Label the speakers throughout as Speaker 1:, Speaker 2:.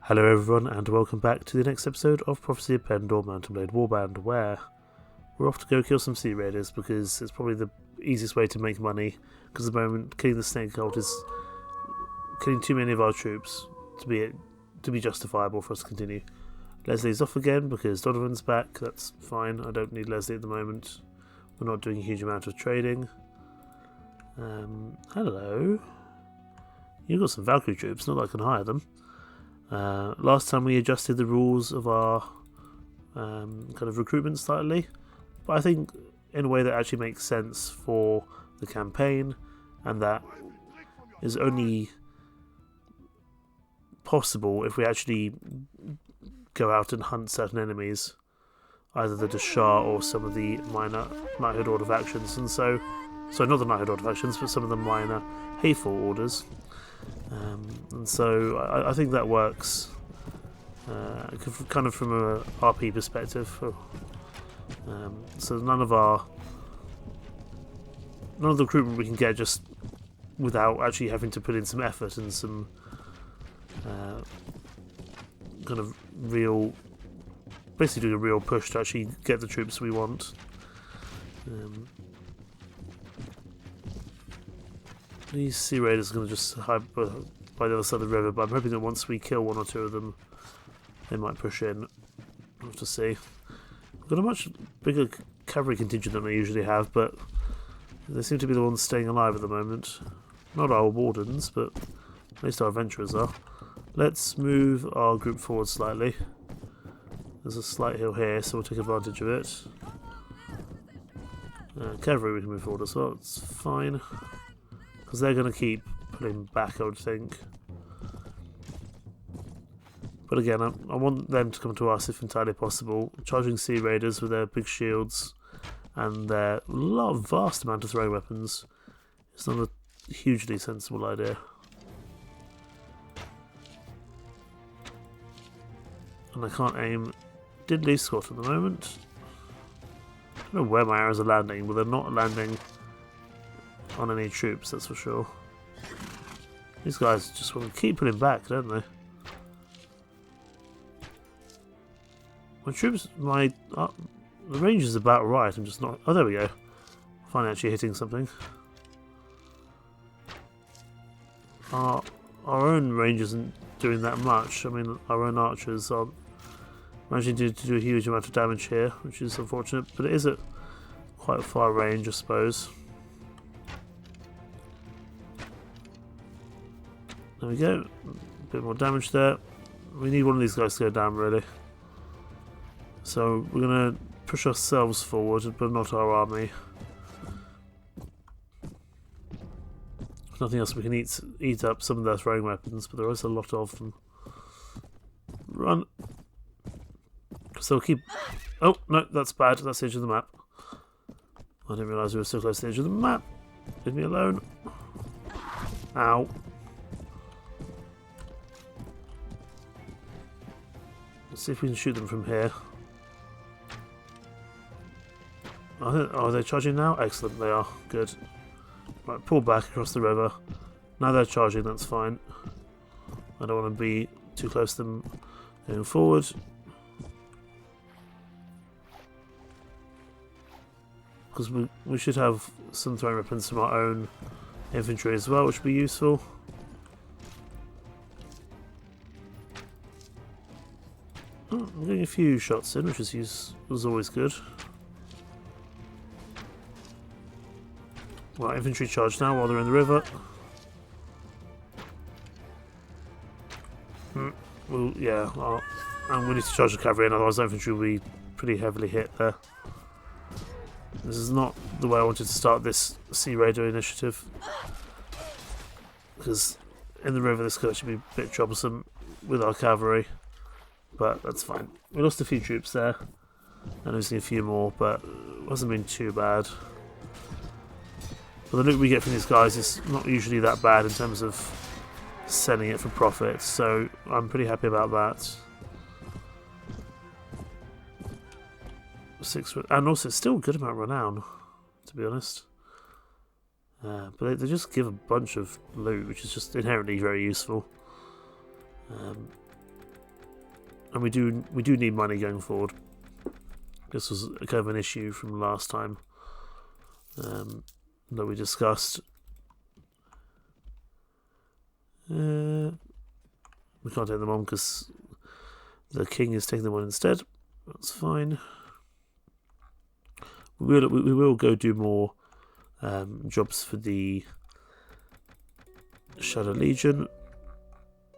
Speaker 1: Hello everyone and welcome back to the next episode of Prophecy of Pendor Mountain Blade Warband, where we're off to go kill some sea raiders because it's probably the easiest way to make money, because at the moment killing the snake cult is killing too many of our troops to be justifiable for us to continue. Leslie's off again because Donovan's back. That's fine, I don't need Leslie at the moment. We're not doing a huge amount of trading. Hello. You've got some Valkyrie troops, not that I can hire them. Last time we adjusted the rules of our kind of recruitment slightly, but I think in a way that actually makes sense for the campaign, and that is only possible if we actually go out and hunt certain enemies, either the Dashar or some of the minor knighthood order factions, and so not the knighthood order factions, but some of the minor hateful orders. And so I think that works kind of from a RP perspective. So none of the recruitment we can get just without actually having to put in some effort and some kind of basically doing a real push to actually get the troops we want. These sea raiders are going to just hide by the other side of the river, but I'm hoping that once we kill one or two of them, they might push in. We'll have to see. We've got a much bigger cavalry contingent than I usually have, but they seem to be the ones staying alive at the moment. Not our wardens, but at least our adventurers are. Let's move our group forward slightly. There's a slight hill here, so we'll take advantage of it. Cavalry we can move forward as well, it's fine. Because they're going to keep pulling back, I would think. But again, I want them to come to us if entirely possible. Charging sea raiders with their big shields and their vast amount of throwing weapons is not a hugely sensible idea. And I can't aim diddly squat at the moment. I don't know where my arrows are landing, but they're not landing on any troops, that's for sure. These guys just want to keep putting back, don't they? My troops, the range is about right, I'm just not... Oh, there we go. Finally actually hitting something. Our own range isn't doing that much. I mean, our own archers aren't managing to do a huge amount of damage here, which is unfortunate, but it is at quite a far range, I suppose. There we go, a bit more damage there. We need one of these guys to go down, really. So we're going to push ourselves forward, but not our army. If nothing else, we can eat up some of their throwing weapons, but there is a lot of them. Run! So we'll keep... Oh, no, that's bad. That's the edge of the map. I didn't realise we were so close to the edge of the map. Leave me alone. Ow. Let's see if we can shoot them from here. Oh, are they charging now? Excellent, they are. Good. Right, pull back across the river. Now they're charging, that's fine. I don't want to be too close to them going forward. Because we should have some throwing weapons from our own infantry as well, which would be useful. Oh, I'm getting a few shots in, which was always good. Right, infantry charge now while they're in the river. Well, yeah, and we need to charge the cavalry in, otherwise the infantry will be pretty heavily hit there. This is not the way I wanted to start this Sea Raider initiative, because in the river this could actually be a bit troublesome with our cavalry, but that's fine. We lost a few troops there, and losing a few more, but it hasn't been too bad. But the loot we get from these guys is not usually that bad in terms of selling it for profit, so I'm pretty happy about that. And also it's still a good amount of renown, to be honest. But they just give a bunch of loot, which is just inherently very useful. And we do need money going forward. This was kind of an issue from last time that we discussed. We can't take them on because the king is taking them on instead. That's fine. We will go do more jobs for the Shadow Legion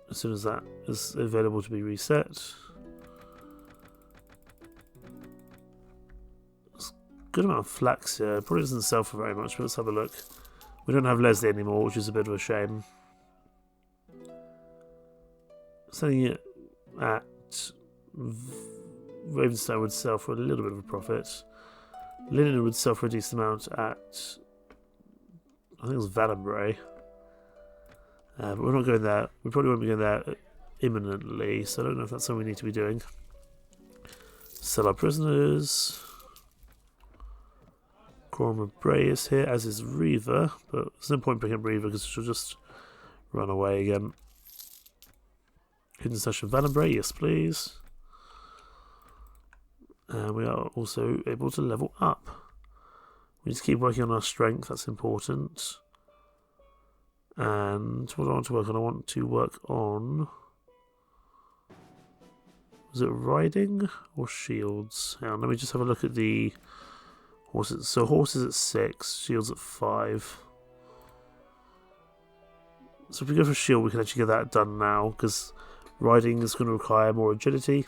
Speaker 1: as soon as that is available to be reset. There's a good amount of flax here. Probably doesn't sell for very much, but let's have a look. We don't have Leslie anymore, which is a bit of a shame. Selling it at Ravenstone would sell for a little bit of a profit. Linen would sell for a decent amount at, I think it was Valenbray. But we're not going there. We probably won't be going there imminently, so I don't know if that's something we need to be doing. Sell our prisoners. Corma Bray is here, as is Reaver, but there's no point picking up Reaver because she'll just run away again. Hidden Session Valenbray, yes please. And we are also able to level up. We need to keep working on our strength, that's important. And what do I want to work on? I want to work on... Was it riding or shields? Hang on, let me just have a look at the horses. So horses at 6, shields at 5. So if we go for shield, we can actually get that done now, because riding is going to require more agility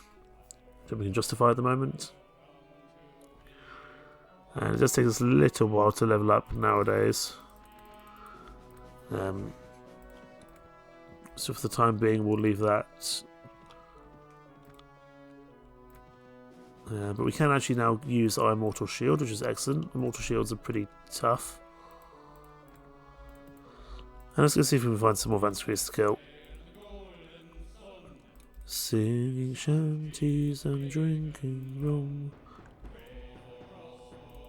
Speaker 1: than we can justify at the moment. And it does take us a little while to level up nowadays. So for the time being, we'll leave that. But we can actually now use our Immortal Shield, which is excellent. Immortal Shields are pretty tough. And let's go see if we can find some more Vansqueers to kill. Singing shanties and drinking rum.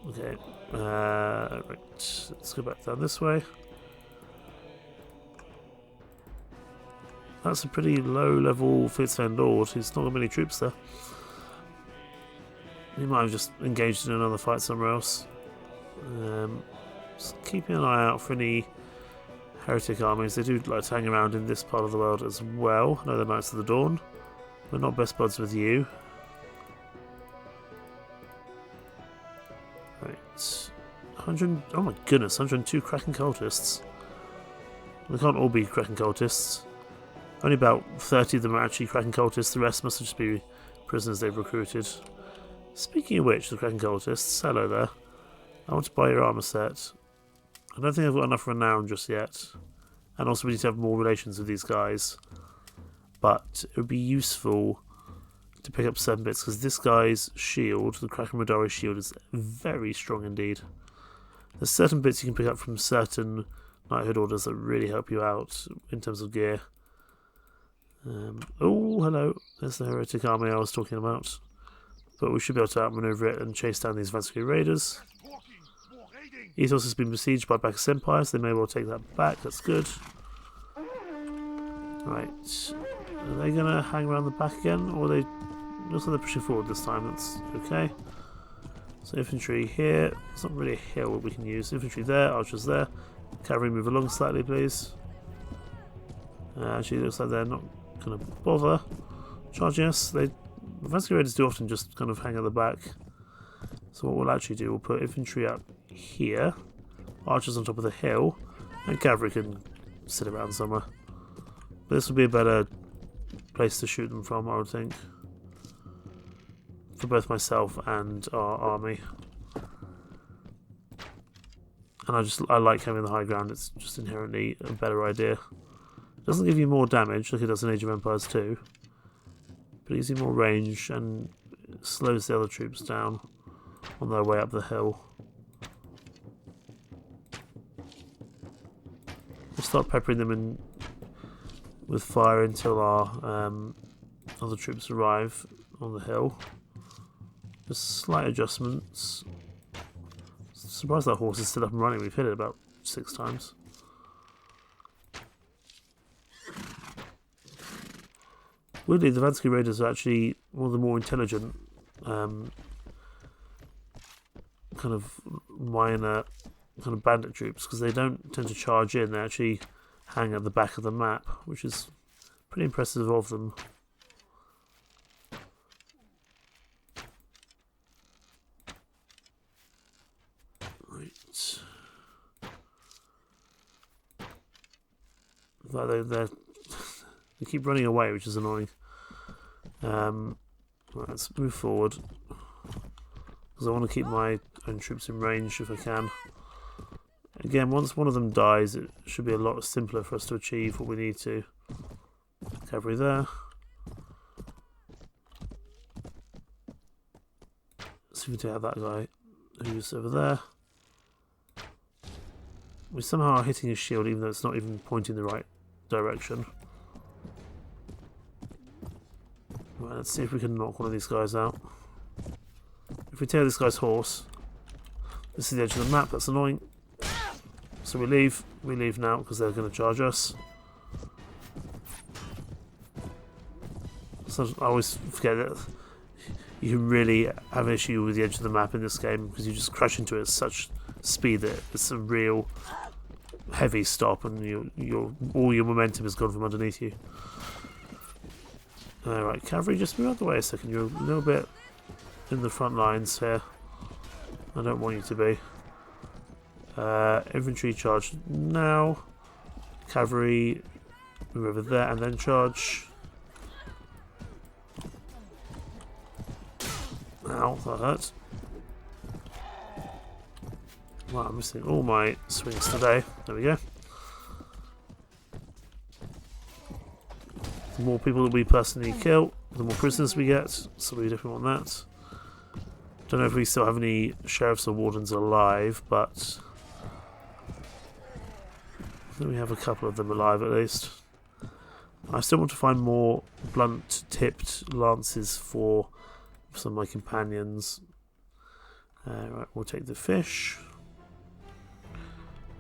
Speaker 1: Okay, right, let's go back down this way. That's a pretty low level Huithril Lord, he's not got many troops there. He might have just engaged in another fight somewhere else. Just keeping an eye out for any heretic armies. They do like to hang around in this part of the world as well. I know they're Knights of the Dawn. We're not best buds with you. Right. 100. Oh my goodness, 102 Kraken cultists. They can't all be Kraken cultists. Only about 30 of them are actually Kraken cultists. The rest must just be prisoners they've recruited. Speaking of which, the Kraken cultists, hello there. I want to buy your armor set. I don't think I've got enough renown just yet. And also we need to have more relations with these guys. But it would be useful to pick up 7 bits, because this guy's shield, the Kraken Madari shield, is very strong indeed. There's certain bits you can pick up from certain knighthood orders that really help you out in terms of gear. Oh, hello. There's the heretic army I was talking about. But we should be able to outmaneuver it and chase down these Vansquerie raiders. Ethos has been besieged by Bacchus Empires. They may well take that back. That's good. Right. Are they going to hang around the back again? Or are they... Looks like they're pushing forward this time. That's okay. So infantry here. It's not really a hill we can use. Infantry there. Archers there. Cavalry move along slightly, please. Actually, it looks like they're not going to bother charging us. The Vansquerie raiders do often just kind of hang at the back. So what we'll actually do, we'll put infantry up here, archers on top of the hill, and cavalry can sit around somewhere. But this would be a better place to shoot them from, I would think, for both myself and our army. And I like having the high ground. It's just inherently a better idea. It doesn't give you more damage like it does in Age of Empires 2, but it gives you more range and slows the other troops down on their way up the hill. We'll start peppering them in with fire until our other troops arrive on the hill. Just slight adjustments. Surprised that horse is still up and running. We've hit it about 6 times. Weirdly, the Vansky Raiders are actually one of the more intelligent kind of minor kind of bandit troops, because they don't tend to charge in, they actually hang at the back of the map, which is pretty impressive of them. Right. They keep running away, which is annoying. Right, let's move forward, because I want to keep my own troops in range if I can. Again, once one of them dies, it should be a lot simpler for us to achieve what we need to. Cavalry there. Let's see if we do have that guy who's over there. We somehow are hitting his shield, even though it's not even pointing the right direction. Right, let's see if we can knock one of these guys out. If we tear this guy's horse, this is the edge of the map, that's annoying. So we leave now because they're going to charge us. So I always forget that you can really have an issue with the edge of the map in this game, because you just crash into it at such speed that it's a real heavy stop, and all your momentum is gone from underneath you. Alright, cavalry, just move out the way a second. You're a little bit in the front lines here. I don't want you to be. Infantry charge now. Cavalry move over there and then charge. Ow, that hurt. Wow, I'm missing all my swings today. There we go. The more people that we personally kill, the more prisoners we get, so we definitely want that. Don't know if we still have any sheriffs or wardens alive, but I think we have a couple of them alive at least. I still want to find more blunt-tipped lances for some of my companions. Right, we'll take the fish,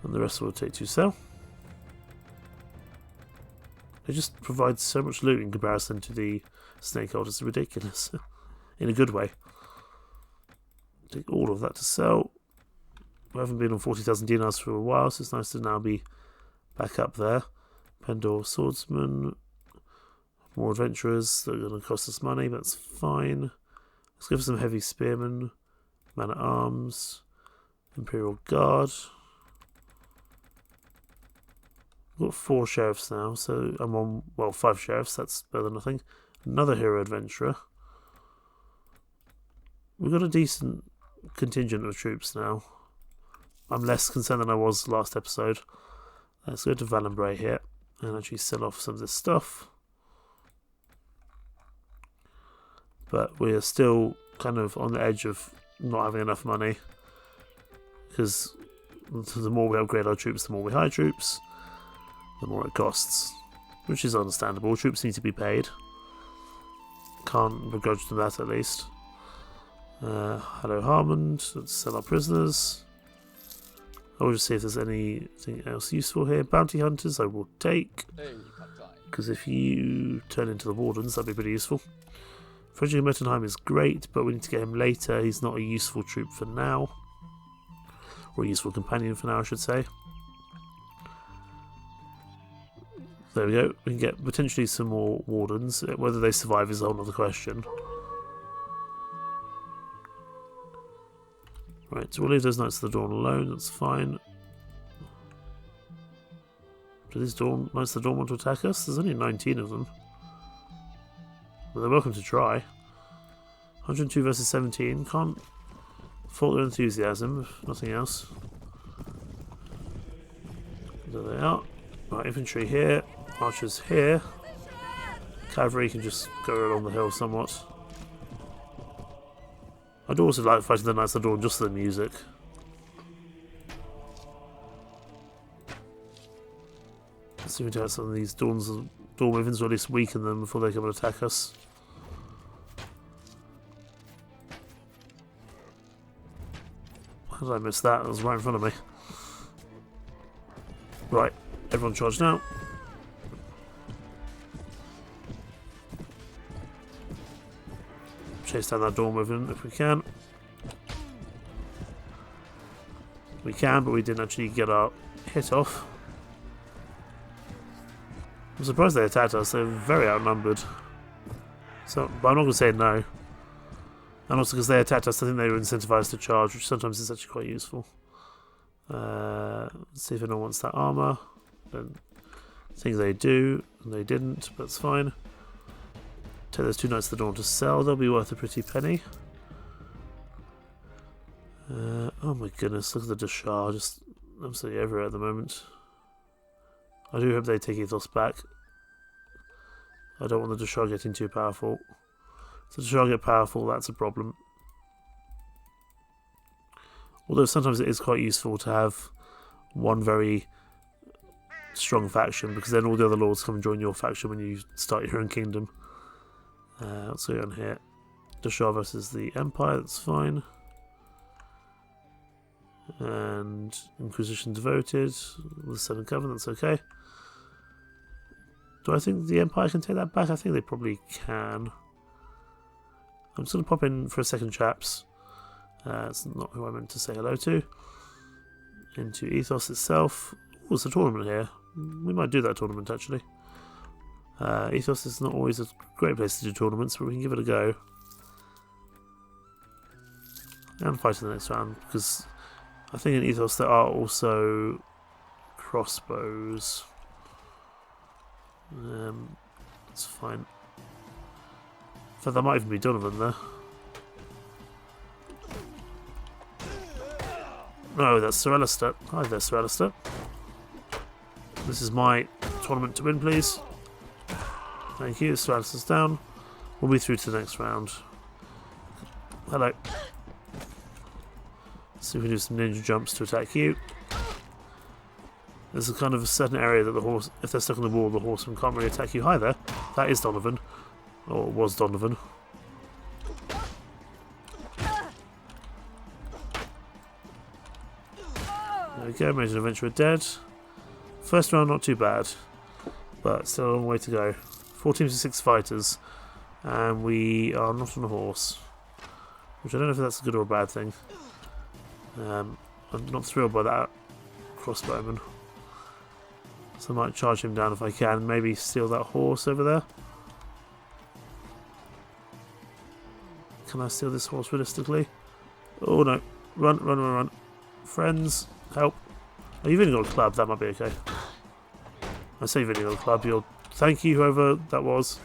Speaker 1: and the rest will take 2 sail. They just provide so much loot in comparison to the snake hold. It's ridiculous, in a good way. Take all of that to sell. We haven't been on 40,000 dinars for a while, so it's nice to now be back up there. Pendor swordsman, more adventurers that are going to cost us money, but that's fine. Let's go for some heavy spearmen, man at arms, Imperial Guard. We've got 4 sheriffs now, so I'm on, well, 5 sheriffs, that's better than nothing. Another hero adventurer. We've got a decent contingent of troops now. I'm less concerned than I was last episode. Let's go to Valenbray here and actually sell off some of this stuff. But we are still kind of on the edge of not having enough money, because the more we upgrade our troops, the more we hire troops, the more it costs, which is understandable. Troops need to be paid. Can't begrudge them that, at least. Hello Harmond, let's sell our prisoners. I'll just see if there's anything else useful here. Bounty hunters I will take, because if you turn into the wardens, that'd be pretty useful. Frederick Mettenheim is great, but we need to get him later. He's not a useful troop for now, or a useful companion for now, I should say. There we go. We can get potentially some more wardens. Whether they survive is a whole other question. Right, so we'll leave those Knights of the Dawn alone, that's fine. Do these Knights of the Dawn want to attack us? There's only 19 of them. Well, they're welcome to try. 102 versus 17, can't fault their enthusiasm, if nothing else. There they are. Right, infantry here, archers here. Cavalry can just go along the hill somewhat. I'd also like fighting the Knights of the Dawn just for the music. Let's see if we can have some of these Dawn Ravens, or at least weaken them before they come and attack us. How did I miss that? It was right in front of me. Right, everyone charge now. chase down that door moving if we can. We can, but we didn't actually get our hit off. I'm surprised they attacked us. They're very outnumbered. So, but I'm not going to say no. And also because they attacked us, I think they were incentivized to charge, which sometimes is actually quite useful. Let's see if anyone wants that armor. Don't think they do, and they didn't, but that's fine. Take those 2 Knights of the Dawn to sell. They'll be worth a pretty penny. Oh my goodness, look at the Dashar, just absolutely everywhere at the moment. I do hope they take Ethos back. I don't want the Dashar getting too powerful. If the Dashar get powerful, that's a problem. Although sometimes it is quite useful to have one very strong faction, because then all the other lords come and join your faction when you start your own kingdom. Let's go on here. Dashar versus the Empire, that's fine. And Inquisition Devoted, the Seven Covenant, that's okay. Do I think the Empire can take that back? I think they probably can. I'm just going to pop in for a second, chaps. It's not who I meant to say hello to. Into Ethos itself. Oh, there's a tournament here. We might do that tournament, actually. Ethos is not always a great place to do tournaments, but we can give it a go. And fight in the next round, because I think in Ethos there are also crossbows. That's fine. In fact, that might even be Donovan there. No, that's Sir Alistair. Hi there, Sir Alistair. This is my tournament to win, please. Thank you. Sir Alistair's down. We'll be through to the next round. Hello. Let's see if we can do some ninja jumps to attack you. There's a kind of a certain area that the horse, if they're stuck on the wall, the horseman can't really attack you. Hi there. That is Donovan. Or was Donovan. There we go. Major Adventurer dead. First round not too bad. But still a long way to go. 4 teams of 6 fighters. And we are not on a horse. Which I don't know if that's a good or a bad thing. I'm not thrilled by that crossbowman. So I might charge him down if I can. Maybe steal that horse over there. Can I steal this horse realistically? Oh no. Run, run, run, run. Friends, help. Oh, you've only got a club. That might be okay. I say you've only got a club. You'll... Thank you, whoever that was.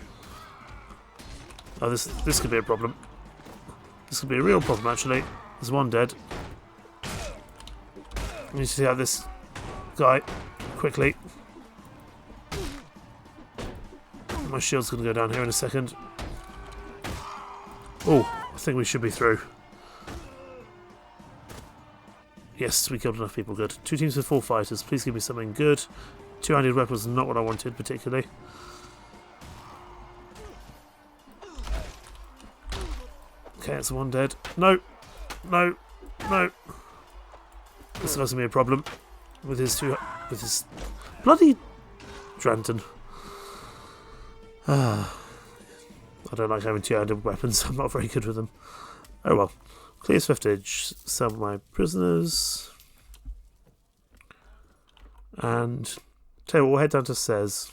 Speaker 1: Oh, this could be a problem. This could be a real problem, actually. There's one dead. Let me see how this guy... Quickly. My shield's going to go down here in a second. Oh, I think we should be through. Yes, we killed enough people, good. 2 teams with 4 fighters, please give me something good. 2-handed weapons, not what I wanted particularly. Okay, that's one dead. No! No! No! This is going to be a problem with his bloody Dranton. I don't like having 2-handed weapons. I'm not very good with them. Oh well. Clear Swiftage. Sell my prisoners. And tell you what, we'll head down to Cez.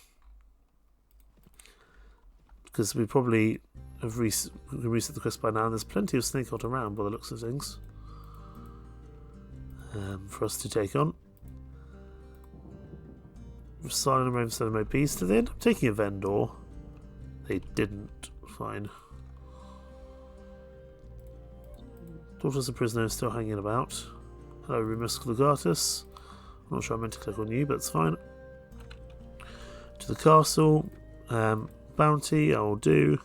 Speaker 1: Because we probably have reset the quest by now. And there's plenty of snake out around by the looks of things. For us to take on. Silent and Ravenstone MOPs. Did they end up taking a vendor? They didn't. Fine. Daughters of Prisoners still hanging about. Hello, Remus Legatus. I'm not sure I meant to click on you, but it's fine. To the castle. Bounty, I'll do.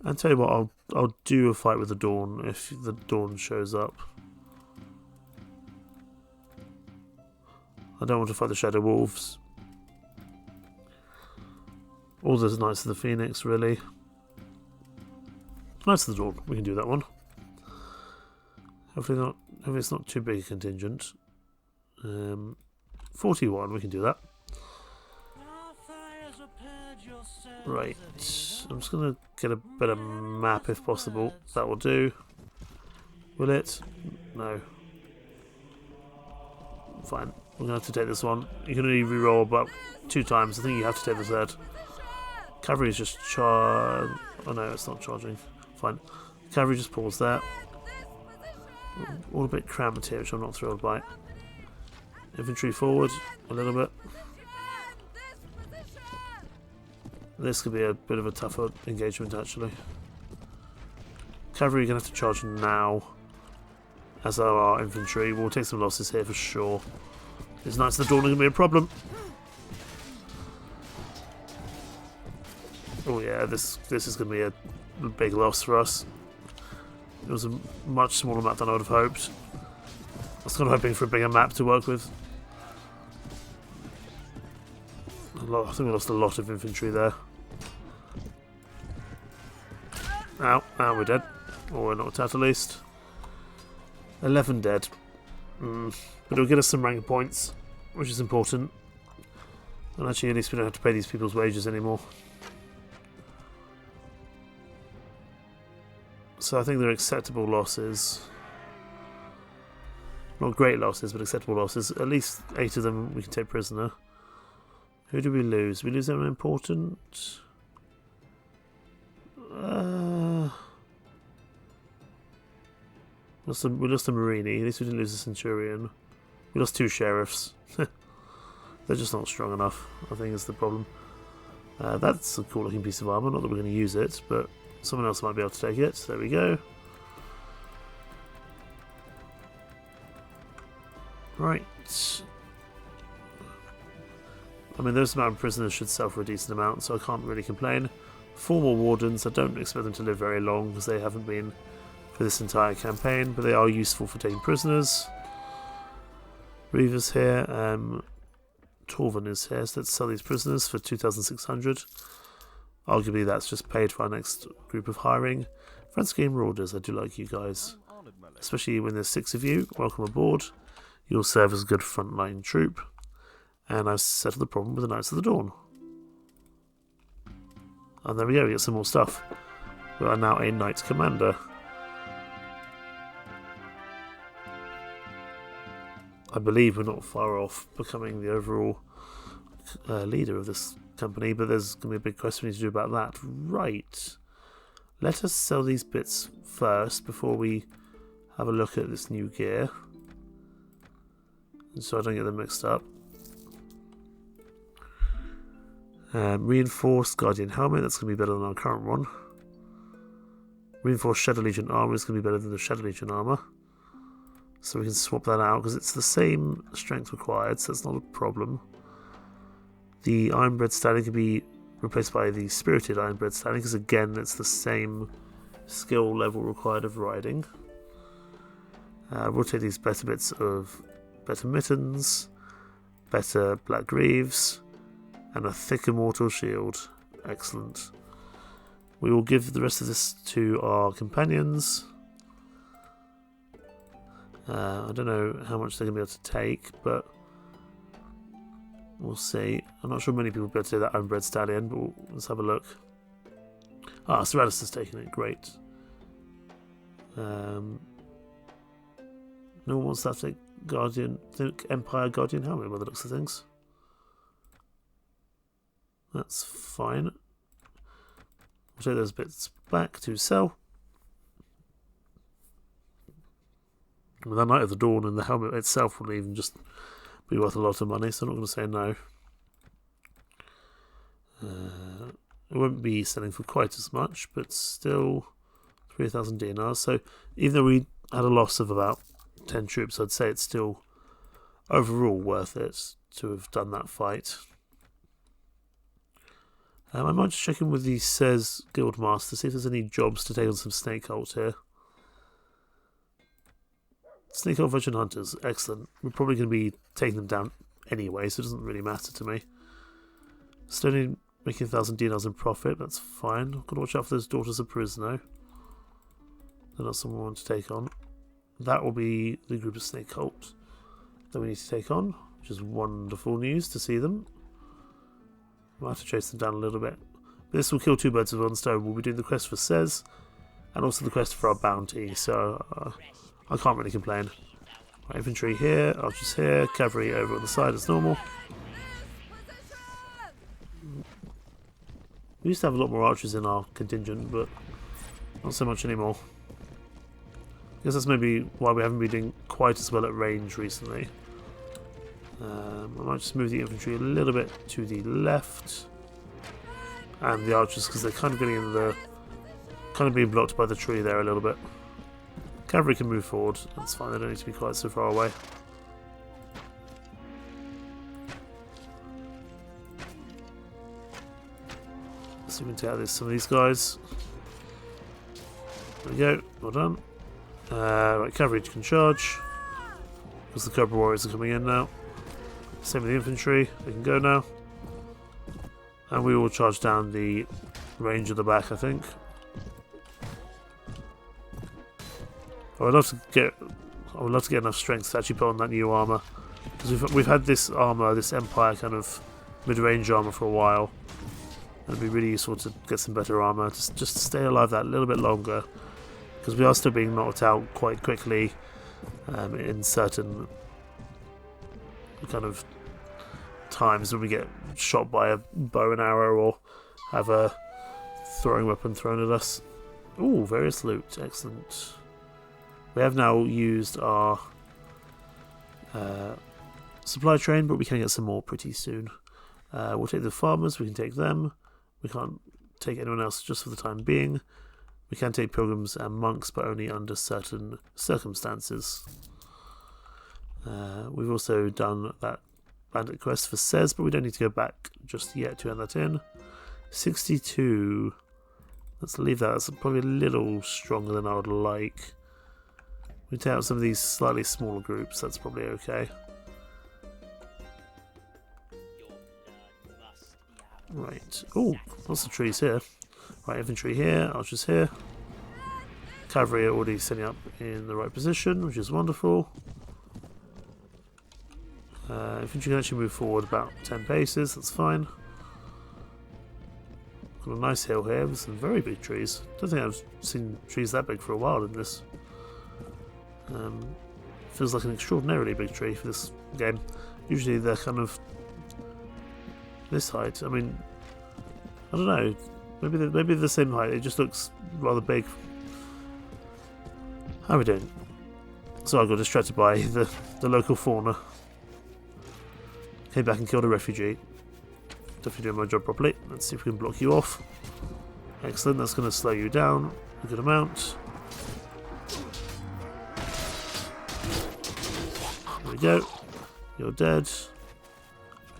Speaker 1: And tell you what, I'll do a fight with the Dawn if the Dawn shows up. I don't want to fight the Shadow Wolves. Or the Knights of the Phoenix, really. Knights of the Dawn, we can do that one. Hopefully it's not too big a contingent. 41, we can do that.
Speaker 2: Our fires appeared yourself.
Speaker 1: Right, I'm just going to get a better map if possible. That will do. Will it? No. Fine. We're going to have to take this one. You can only reroll about 2 times. I think you have to take the third. Cavalry is just charge. Oh no, it's not charging. Fine. Cavalry just pause there. All a bit cramped here, which I'm not thrilled by. Infantry forward a little bit. This could be a bit of a tougher engagement actually. Cavalry are going to have to charge now, as are our infantry. We'll take some losses here for sure. These Knights of the Dawn are going to be a problem. Oh yeah, this is going to be a big loss for us. It was a much smaller map than I would have hoped. I was kind of hoping for a bigger map to work with. I think we lost a lot of infantry there. Ow, we're dead. Or we're knocked out at least. 11 dead. But it'll get us some rank points, which is important. And actually, at least we don't have to pay these people's wages anymore. So I think they're acceptable losses. Not great losses, but acceptable losses. At least 8 of them we can take prisoner. Who do we lose? We lose anyone important? We lost a Marini. At least we didn't lose a Centurion. We lost 2 sheriffs. They're just not strong enough, I think is the problem. That's a cool looking piece of armour. Not that we're going to use it, but someone else might be able to take it. There we go. Right. I mean, those amount of prisoners should sell for a decent amount, so I can't really complain. 4 more wardens. I don't expect them to live very long because they haven't been for this entire campaign, but they are useful for taking prisoners. Reavers here. Torvin is here, so let's sell these prisoners for 2,600. Arguably that's just paid for our next group of hiring. Friends Game Marauders, I do like you guys. Especially when there's 6 of you. Welcome aboard. You'll serve as a good frontline troop. And I've settled the problem with the Knights of the Dawn. And there we go, we get some more stuff. We are now a Knight Commander. I believe we're not far off becoming the overall leader of this company, but there's going to be a big question we need to do about that. Right. Let us sell these bits first before we have a look at this new gear. So I don't get them mixed up. Reinforced Guardian Helmet, that's going to be better than our current one. Reinforced Shadow Legion Armour is going to be better than the Shadow Legion Armour. So we can swap that out because it's the same strength required, so that's not a problem. The Ironbred Stallion can be replaced by the Spirited Ironbred Stallion because again it's the same skill level required of riding. We'll take these better bits of better mittens, better black greaves, and a thick immortal shield. Excellent. We will give the rest of this to our companions. I don't know how much they're going to be able to take, but we'll see. I'm not sure many people will be able to do that Ironbred Stallion, but let's have a look. Ah, Serratus has taken it. Great. No one wants that thick Empire Guardian Helmet by the looks of things. That's fine. We'll take those bits back to sell. And that Knight of the Dawn and the helmet itself will even just be worth a lot of money, so I'm not going to say no. It won't be selling for quite as much, but still 3,000 dinars. So even though we had a loss of about 10 troops, I'd say it's still overall worth it to have done that fight. I might just check in with the Says Guildmaster, see if there's any jobs to take on some Snake Cult here. Snake Cult Virgin Hunters, excellent. We're probably going to be taking them down anyway, so it doesn't really matter to me. Still only making 1,000 dinars in profit, that's fine. I've got to watch out for those Daughters of Prisno. They're not someone I want to take on. That will be the group of Snake Cult that we need to take on, which is wonderful news to see them. We'll have to chase them down a little bit. This will kill two birds with one stone. We'll be doing the quest for Sez, and also the quest for our bounty, so I can't really complain. Right, infantry here, archers here, cavalry over on the side as normal. We used to have a lot more archers in our contingent, but not so much anymore. I guess that's maybe why we haven't been doing quite as well at range recently. I might just move the infantry a little bit to the left, and the archers, because they're kind of getting in the, kind of being blocked by the tree there a little bit. Cavalry can move forward, that's fine, they don't need to be quite so far away. So we can take out some of these guys. There we go, well done. Right, cavalry can charge, because the Cobra Warriors are coming in now. Same with the infantry, they can go now. And we will charge down the range of the back, I think. I would love to get enough strength to actually put on that new armour, because we've had this armour, this Empire kind of mid-range armour for a while. It'd be really useful to get some better armour, just to stay alive that little bit longer, because we are still being knocked out quite quickly in certain kind of times when we get shot by a bow and arrow or have a throwing weapon thrown at us. Ooh, various loot, excellent. We have now used our supply train, but we can get some more pretty soon. We'll take the farmers, we can take them. We can't take anyone else just for the time being. We can take pilgrims and monks, but only under certain circumstances. We've also done that bandit quest for Sez, but we don't need to go back just yet to add that in. 62. Let's leave that. That's probably a little stronger than I would like. We take out some of these slightly smaller groups, that's probably okay. Right. Oh, lots of trees here. Right, infantry here, archers here. Cavalry are already setting up in the right position, which is wonderful. Infantry can actually move forward about 10 paces, that's fine. Got a nice hill here with some very big trees. Don't think I've seen trees that big for a while in this. Feels like an extraordinarily big tree for this game. Usually they're kind of this height. I mean, I don't know. Maybe they're the same height. It just looks rather big. How are we doing? So I got distracted by the local fauna. Came back and killed a refugee. Definitely doing my job properly. Let's see if we can block you off. Excellent. That's going to slow you down a good amount. There we go. You're dead.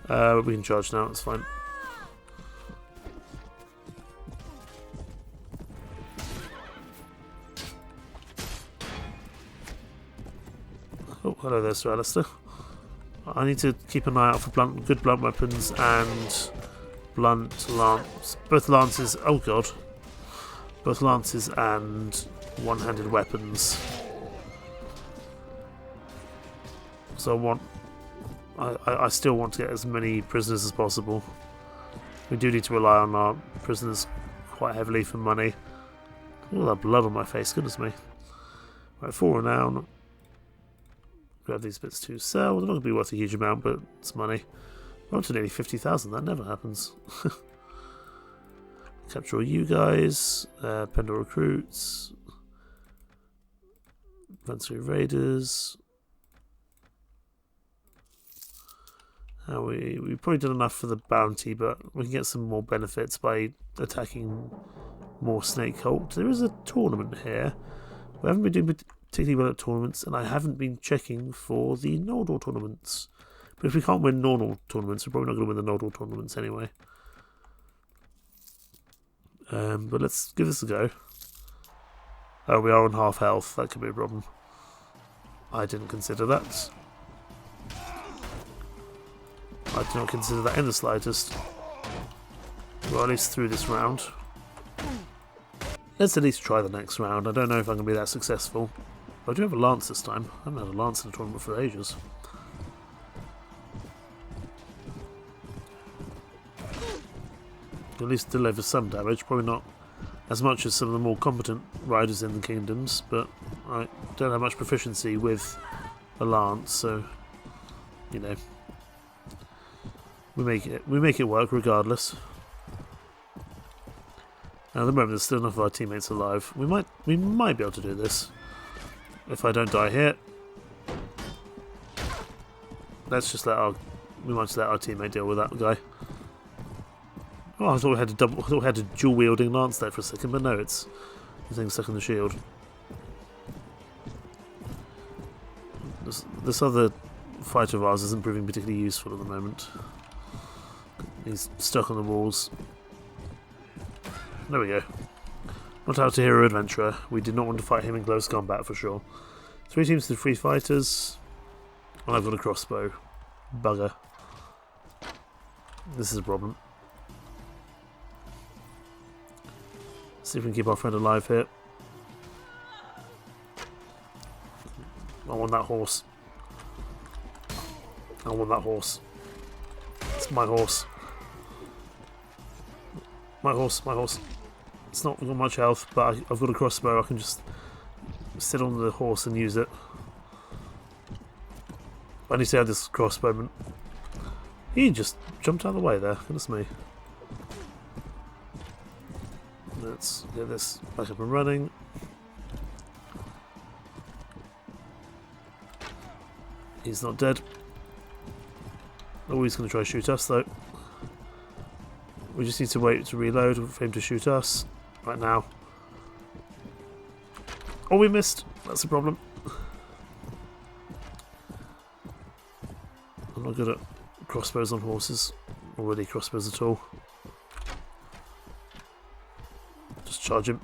Speaker 1: We can charge now, that's fine. Oh, hello there, Sir Alistair. I need to keep an eye out for good blunt weapons and blunt lance. Both lances. Oh god. Both lances and one-handed weapons. So I still want to get as many prisoners as possible. We do need to rely on our prisoners quite heavily for money. All that blood on my face, goodness me. Right, 4 renown. Grab these bits to sell. They're not going to be worth a huge amount, but it's money. We're up to nearly 50,000, that never happens. Capture all you guys. Pendor recruits. Advanced raiders. We've probably done enough for the bounty, but we can get some more benefits by attacking more snake cult. There is a tournament here. We haven't been doing particularly well at tournaments, and I haven't been checking for the Nordor tournaments. But if we can't win Nordor tournaments, we're probably not going to win the Nordor tournaments anyway. But let's give this a go. Oh, we are on half health. That could be a problem. I didn't consider that. I do not consider that in the slightest. Well, at least through this round. Let's at least try the next round. I don't know if I'm going to be that successful. But I do have a lance this time. I haven't had a lance in a tournament for ages. at least deliver some damage. Probably not as much as some of the more competent riders in the kingdoms, but I don't have much proficiency with a lance, so you know, we make it work regardless. Now, at the moment, there's still enough of our teammates alive. We might be able to do this if I don't die here. Let's just we might just let our teammate deal with that guy. Oh, I thought we had a dual wielding lance there for a second, but no, it's the thing stuck in the shield. This other fighter of ours isn't proving particularly useful at the moment. He's stuck on the walls. There we go. Not out to hero adventurer. We did not want to fight him in close combat for sure. 3 teams to 3 fighters. And I've got a crossbow. Bugger. This is a problem. See if we can keep our friend alive here. I want that horse. I want that horse. It's my horse. My horse, my horse. It's not got much health, but I've got a crossbow. I can just sit on the horse and use it. I need to have this crossbowman. He just jumped out of the way there. Goodness me. Let's get this back up and running. He's not dead. Oh, he's going to try to shoot us though. We just need to wait to reload for him to shoot us. Right now. Oh, we missed. That's a problem. I'm not good at crossbows on horses. Or really crossbows at all. Just charge him.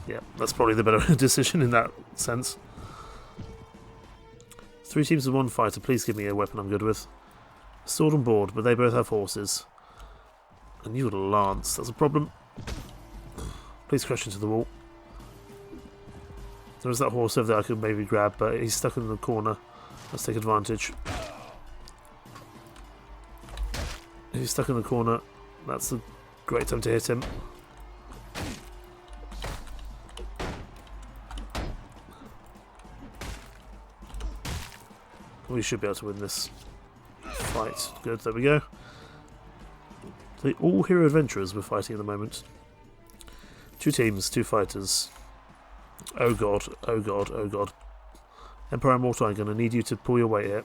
Speaker 1: Yeah, that's probably the better decision in that sense. 3 teams of 1 fighter. Please give me a weapon I'm good with. Sword and board, but they both have horses. And you got a lance. That's a problem. Please crash into the wall. There's that horse over there I could maybe grab, but he's stuck in the corner. Let's take advantage. If he's stuck in the corner, that's a great time to hit him. We should be able to win this fight. Good, there we go. So all hero adventurers we're fighting at the moment. 2 teams, 2 fighters. Oh god, oh god, oh god. Emperor Immortal, I'm going to need you to pull your weight here.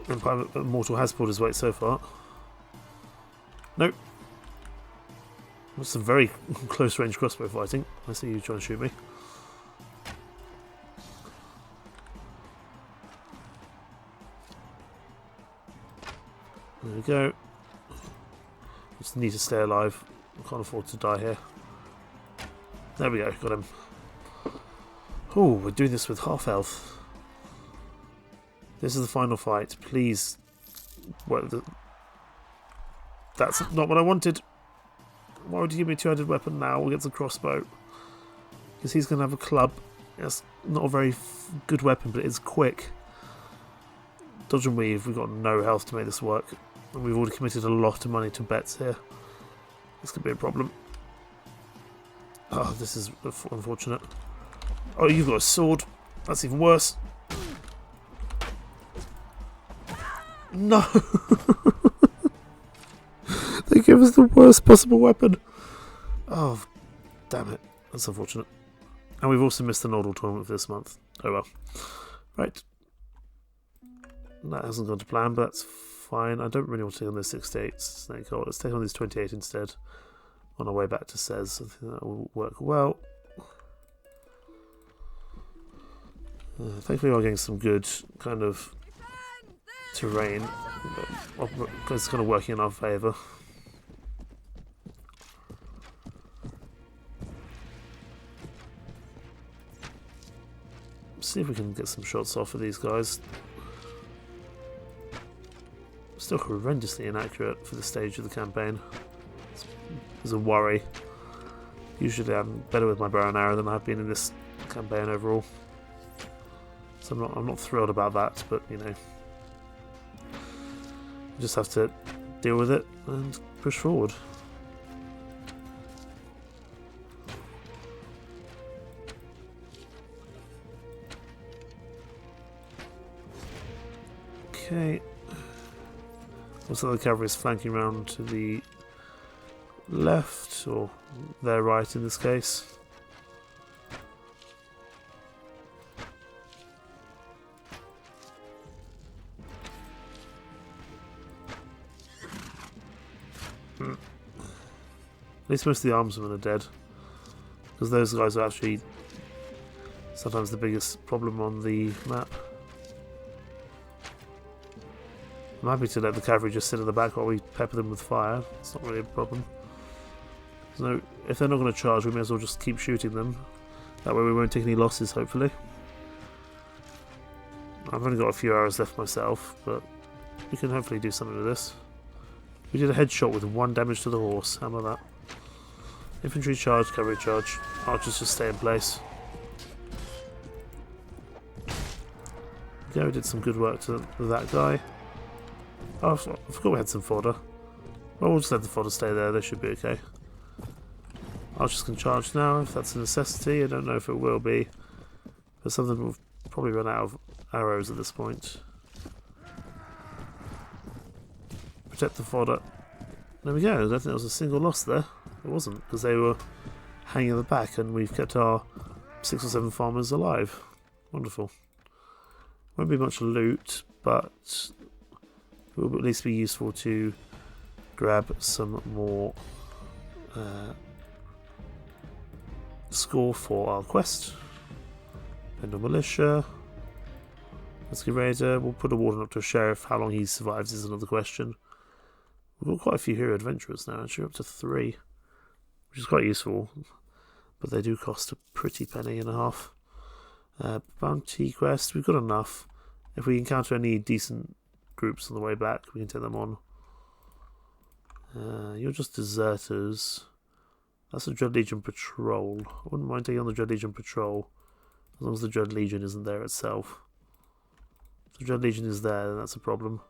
Speaker 1: Empire Immortal has pulled his weight so far. Nope. That's some very close range crossbow fighting. I see you trying to shoot me. There we go. Just need to stay alive. I can't afford to die here. There we go, got him. Oh, we're doing this with half health. This is the final fight. Please. That's not what I wanted. Why would you give me a 2-handed weapon now against a crossbow? Because he's going to have a club. That's not a very good weapon, but it is quick. Dodge and weave. We've got no health to make this work. And we've already committed a lot of money to bets here. This could be a problem. Oh, this is unfortunate. Oh, you've got a sword. That's even worse. No! They gave us the worst possible weapon. Oh, damn it. That's unfortunate. And we've also missed the Nodal tournament for this month. Oh well. Right. That hasn't gone to plan, but that's fine. I don't really want to take on this 68 Snake Hole. Let's take on this 28 instead. On our way back to Sez. I think that will work well. Thankfully, we're getting some good kind of terrain. It's kind of working in our favour. See if we can get some shots off of these guys. Still horrendously inaccurate for the stage of the campaign. It's a worry. Usually I'm better with my bow and arrow than I've been in this campaign overall. So I'm not thrilled about that, but you know. Just have to deal with it and push forward. Okay. Also, the cavalry is flanking around to the left, or their right in this case. At least most of the armsmen are dead, because those guys are actually sometimes the biggest problem on the map. I'm happy to let the cavalry just sit in the back while we pepper them with fire. It's not really a problem. So if they're not going to charge, we may as well just keep shooting them. That way we won't take any losses, hopefully. I've only got a few arrows left myself, but we can hopefully do something with this. We did a headshot with 1 damage to the horse. How about that? Infantry charge, cavalry charge. Archers just stay in place. Okay, we did some good work to that guy. Oh, I forgot we had some fodder. Well, we'll just let the fodder stay there. They should be okay. Archers can charge now if that's a necessity. I don't know if it will be, but some of them will probably run out of arrows at this point. Protect the fodder. There we go. I don't think there was a single loss there. It wasn't, because they were hanging in the back and we've kept our 6 or 7 farmers alive. Wonderful. Won't be much loot, but it will at least be useful to grab some more score for our quest. Pendor Militia. Musky Raider. We'll put a warden up to a sheriff. How long he survives is another question. We've got quite a few hero adventurers now, actually up to 3, which is quite useful, but they do cost a pretty penny and a half. Bounty quest, we've got enough. If we encounter any decent groups on the way back, we can take them on. You're just deserters. That's a Dread Legion patrol. I wouldn't mind taking on the Dread Legion patrol, as long as the Dread Legion isn't there itself. If the Dread Legion is there, then that's a problem.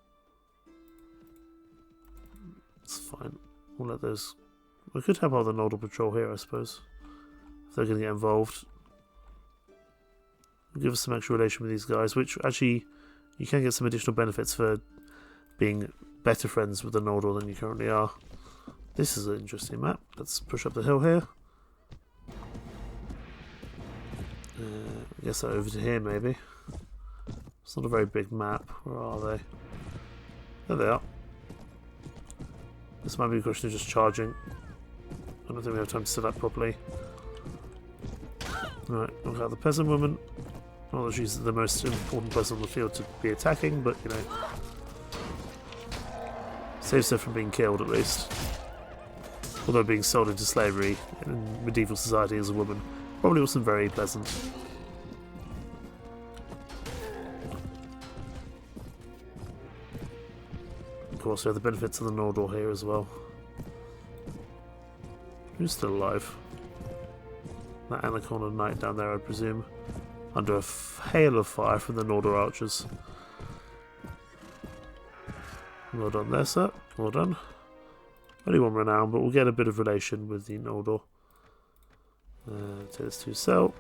Speaker 1: It's fine. We'll let those... We could have the Nodal patrol here, I suppose, if they're going to get involved. We'll give us some extra relation with these guys, which actually you can get some additional benefits for being better friends with the Nodal than you currently are. This is an interesting map. Let's push up the hill here. I guess over to here maybe. It's not a very big map. Where are they? There they are. This might be a question of just charging. I don't think we have time to set up properly. Right, look at the peasant woman. Not that she's the most important person on the field to be attacking, but you know, saves her from being killed at least. Although being sold into slavery in medieval society as a woman probably wasn't very pleasant. Of course, we have the benefits of the Nordor here as well. Who's still alive? That Anaconda Knight down there, I presume. Under a hail of fire from the Nordor archers. Well done there, sir. Well done. Only 1 renown, but we'll get a bit of relation with the Nordor. Take this to sell.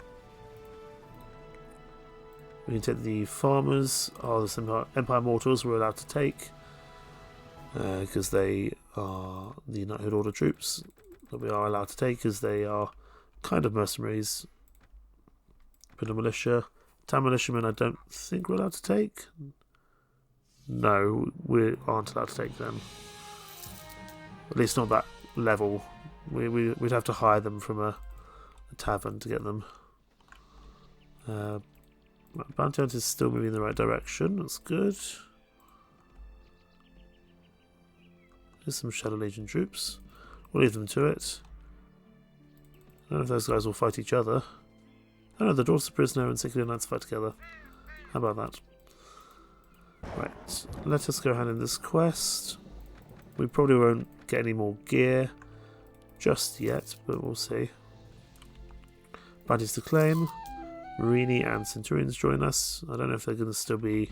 Speaker 1: We can take the farmers. Oh, the Empire Mortals we're allowed to take. Because they are the Knighthood Order troops that we are allowed to take, because they are kind of mercenaries. Pendor Militia. Town Militiamen I don't think we're allowed to take. No, we aren't allowed to take them. At least not that level. We'd have to hire them from a tavern to get them. Bounty Hunt is still moving in the right direction. That's good. There's some Shadow Legion troops. We'll leave them to it. I don't know if those guys will fight each other. Oh no, the Dwarf's a prisoner and Secular Knights fight together. How about that? Right, let us go ahead in this quest. We probably won't get any more gear just yet, but we'll see. Bounties to claim. Marini and Centurions join us. I don't know if they're going to still be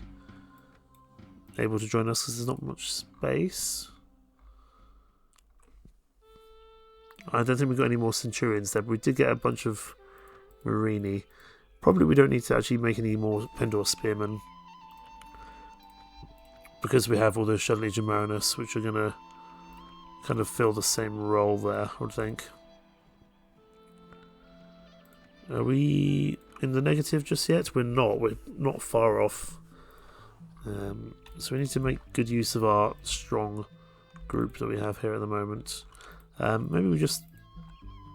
Speaker 1: able to join us because there's not much space. I don't think we've got any more Centurions there, but we did get a bunch of Marini. Probably we don't need to actually make any more Pendor Spearmen, because we have all those Shadow Legion Marinus, which are going to kind of fill the same role there, I would think. Are we in the negative just yet? We're not. We're not far off. So we need to make good use of our strong group that we have here at the moment. Maybe we just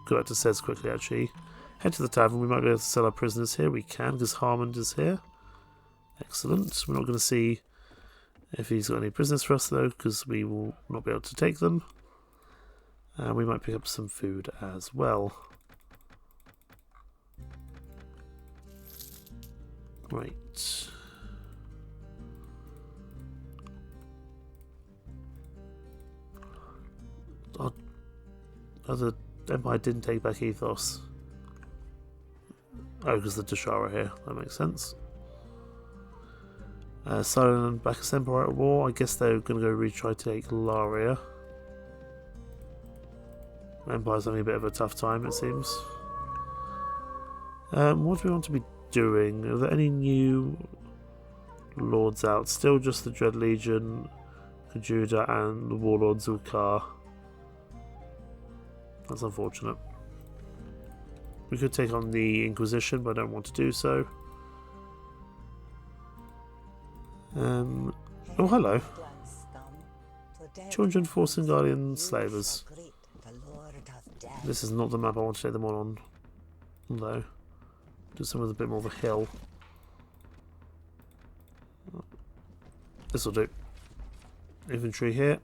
Speaker 1: go back to Cez quickly, actually. Head to the tavern. We might be able to sell our prisoners here. We can, because Harmond is here. Excellent. We're not going to see if he's got any prisoners for us, though, because we will not be able to take them. And we might pick up some food as well. Right. Our other empire didn't take back Ethos. Oh, because the Dashara are here. That makes sense. Silent and Bacchus Empire at war. I guess they're going to go retry to take Laria. Empire's having a bit of a tough time, it seems. What do we want to be doing? Are there any new lords out? Still just the Dread Legion, Kajuda, and the Warlord Zulkar. That's unfortunate. We could take on the Inquisition, but I don't want to do so. Oh, hello. 204 Singalian slavers. This is not the map I want to take them on, though. Do something with a bit more of a hill. This will do. Infantry here.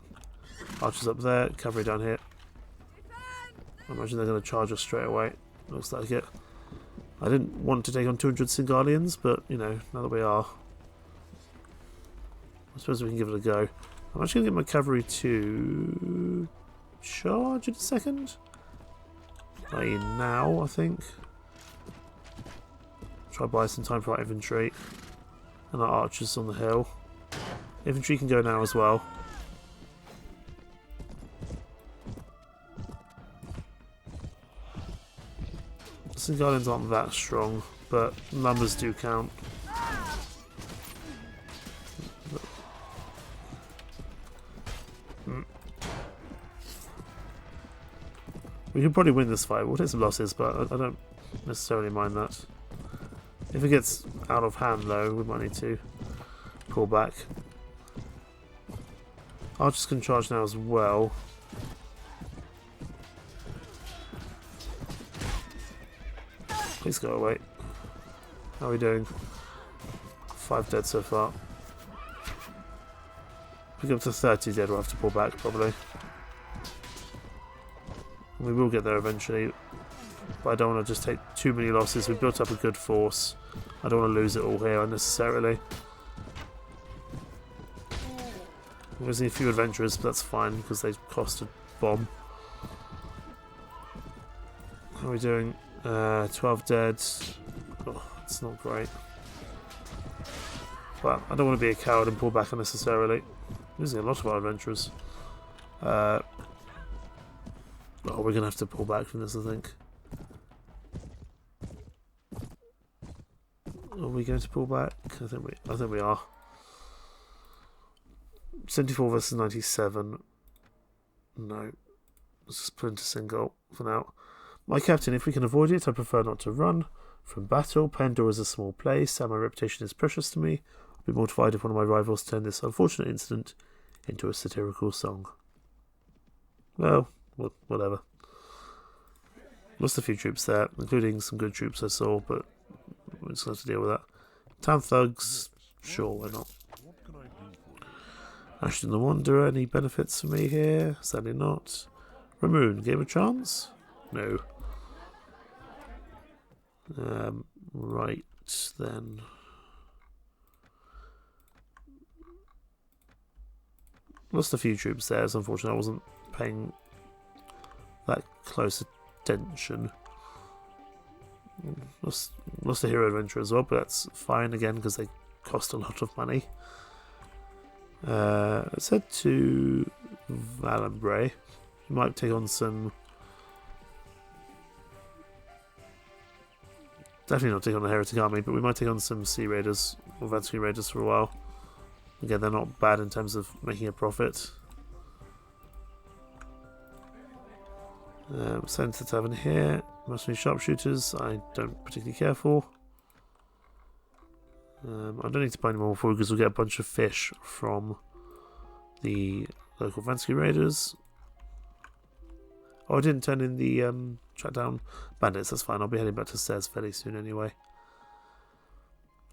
Speaker 1: Archers up there. Cavalry down here. I imagine they're going to charge us straight away. Looks like it. I didn't want to take on 200 Singalians, but, you know, now that we are, I suppose we can give it a go. I'm actually going to get my cavalry to charge in a second. i.e. now, I think. Try to buy some time for our infantry and our archers on the hill. Infantry can go now as well. Singalians aren't that strong, but numbers do count. We could probably win this fight. We'll take some losses, but I don't necessarily mind that. If it gets out of hand, though, we might need to pull back. Archers can charge now as well. Please go away. How are we doing? 5 dead so far. If we get up to 30 dead, we'll have to pull back, probably. We will get there eventually, but I don't want to just take too many losses. We've built up a good force. I don't want to lose it all here unnecessarily. We're losing a few adventurers, but that's fine because they cost a bomb. How are we doing? 12 dead. Oh, it's not great. But I don't want to be a coward and pull back unnecessarily. Losing a lot of our adventurers. Oh, we're going to have to pull back from this, I think. Are we going to pull back? I think we are. 74 versus 97. No. Let's just put into single for now. My captain, if we can avoid it, I prefer not to run from battle. Pendor is a small place, and my reputation is precious to me. I'd be mortified if one of my rivals turned this unfortunate incident into a satirical song. Well, whatever. Lost a few troops there, including some good troops I saw, but we're just going to have to deal with that. Town thugs, sure, why not? Ashton the Wanderer, any benefits for me here? Sadly not. Ramoon, game of chance? No. Right, then. Lost a few troops there, so unfortunately I wasn't paying that close attention. Lost a hero adventure as well, but that's fine again because they cost a lot of money. Let's head to Valenbray. We might take on some... Definitely not take on the Heretic Army, but we might take on some Sea Raiders or Vansky Raiders for a while. Again, they're not bad in terms of making a profit. Send to the tavern here. Mostly sharpshooters, I don't particularly care for. I don't need to buy any more food because we'll get a bunch of fish from the local Vansky Raiders. Oh, I didn't turn in the track down bandits, that's fine. I'll be heading back to Cez fairly soon anyway.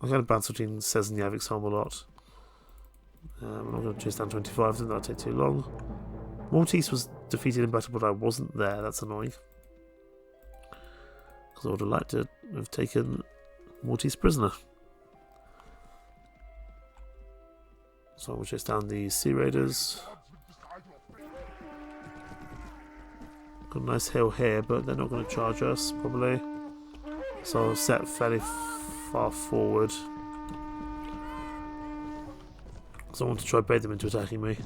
Speaker 1: I'm going to bounce between Cez and Yavik's home a lot. I'm not going to chase down 25, I think that'll take too long. Maltese was defeated in battle, but I wasn't there, that's annoying. Because I would have liked to have taken Maltese prisoner. So we'll chase down the Sea Raiders. Got a nice hill here, but they're not going to charge us, probably. So I'll set fairly far forward. So I want to try bait them into attacking me.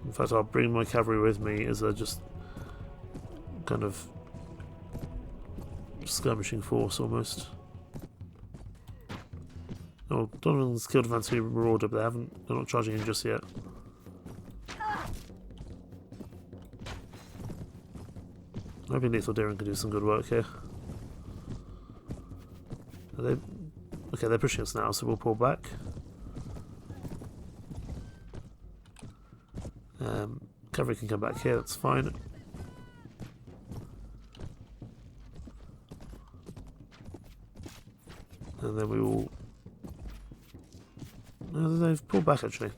Speaker 1: In fact, I'll bring my cavalry with me as a just kind of skirmishing force almost. Oh, Donovan's killed Vansky Marauder, but they're not charging in just yet. I'm hoping Lethal Deering can do some good work here. Are they... Okay, they're pushing us now, so we'll pull back. Cavalry can come back here, that's fine. And then we will... No, they've pulled back actually.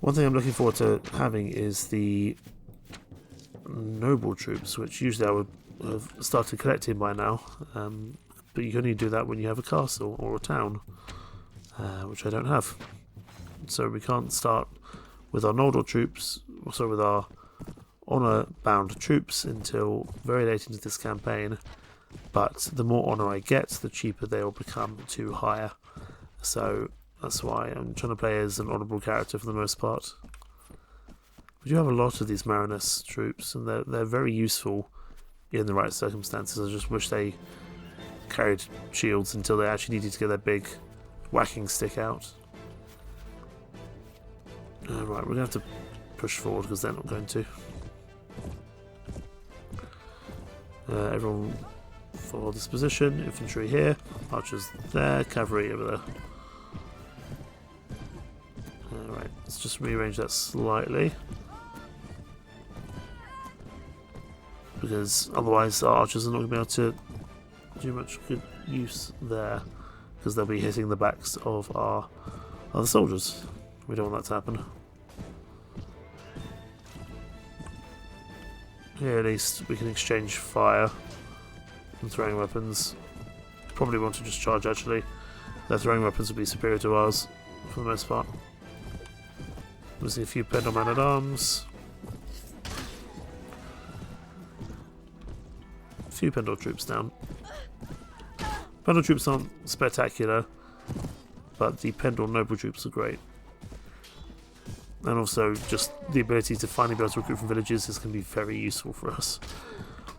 Speaker 1: One thing I'm looking forward to having is the noble troops, which usually I would have started collecting by now. But you can only do that when you have a castle or a town, which I don't have. So we can't start with our noble troops, also with our honour-bound troops until very late into this campaign. But the more honour I get, the cheaper they will become to hire. So that's why I'm trying to play as an honourable character for the most part. We do have a lot of these Marinus troops, and they're very useful in the right circumstances. I just wish they carried shields until they actually needed to get their big whacking stick out. Right, we're going to have to push forward because they're not going to. Everyone follow this position. Infantry here, archers there, cavalry over there. Alright, let's just rearrange that slightly. Because otherwise our archers are not going to be able to do much good use there. Because they'll be hitting the backs of our other soldiers. We don't want that to happen. Here at least we can exchange fire and throwing weapons. Probably want to just charge actually. Their throwing weapons would be superior to ours for the most part. We see a few Pendor man at arms. A few Pendor troops down. Pendor troops aren't spectacular, but the Pendor noble troops are great. And also just the ability to finally be able to recruit from villages is going to be very useful for us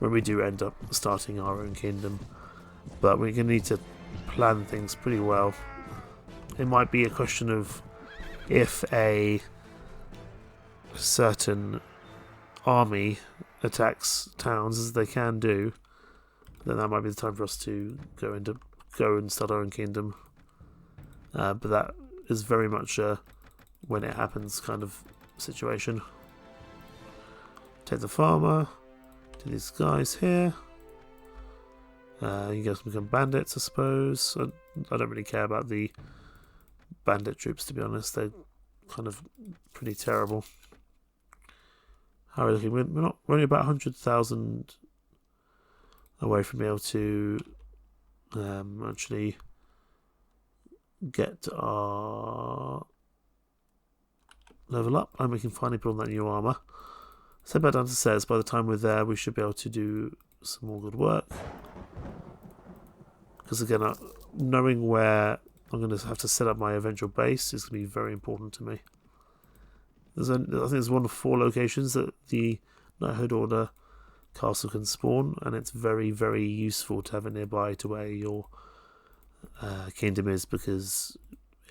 Speaker 1: when we do end up starting our own kingdom. But we're going to need to plan things pretty well. It might be a question of if a certain army attacks towns, as they can do, then that might be the time for us to go and start our own kingdom. But that is very much a when it happens kind of situation. Take the farmer, do these guys here. You guys can become bandits, I suppose. I don't really care about the bandit troops, to be honest. They're kind of pretty terrible. How are we looking? We're only about 100,000 away from being able to actually get our level up, and we can finally put on that new armour. So back down to Cez. By the time we're there, we should be able to do some more good work. Because again, knowing where I'm going to have to set up my eventual base. It's going to be very important to me. I think there's one of 4 locations that the Knighthood Order castle can spawn, and it's very, very useful to have it nearby to where your kingdom is, because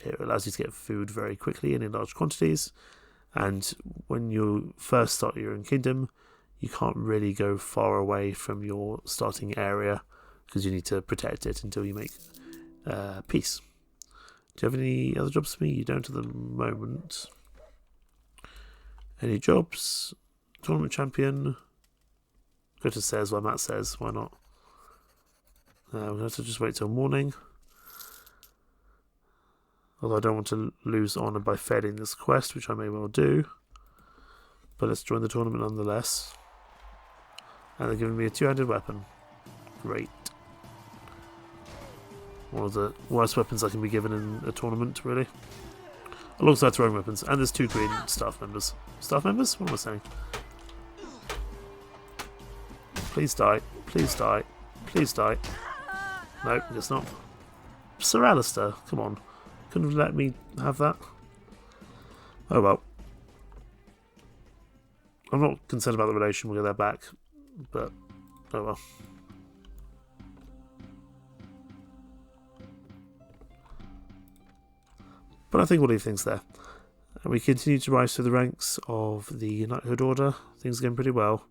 Speaker 1: it allows you to get food very quickly and in large quantities. And when you first start your own kingdom, you can't really go far away from your starting area because you need to protect it until you make peace. Do you have any other jobs for me? You don't at the moment. Any jobs? Tournament champion. Go to says where Matt says. Why not? We're going to have to just wait till morning. Although I don't want to lose honour by failing this quest, which I may well do. But let's join the tournament nonetheless. And they're giving me a 2-handed weapon. Great. One of the worst weapons I can be given in a tournament, really. Alongside throwing weapons. And there's 2 green staff members. Staff members? What am I saying? Please die. Please die. Please die. No, I guess not. Sir Alistair, come on. Couldn't have let me have that. Oh well. I'm not concerned about the relation, we'll get that back. But, oh well. But I think we'll leave things there. And we continue to rise through the ranks of the Knighthood Order. Things are going pretty well.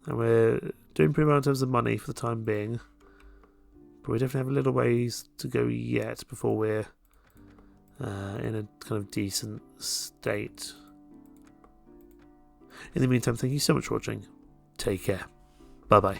Speaker 1: And we're doing pretty well in terms of money for the time being. But we definitely have a little ways to go yet before we're in a kind of decent state. In the meantime, thank you so much for watching. Take care. Bye bye.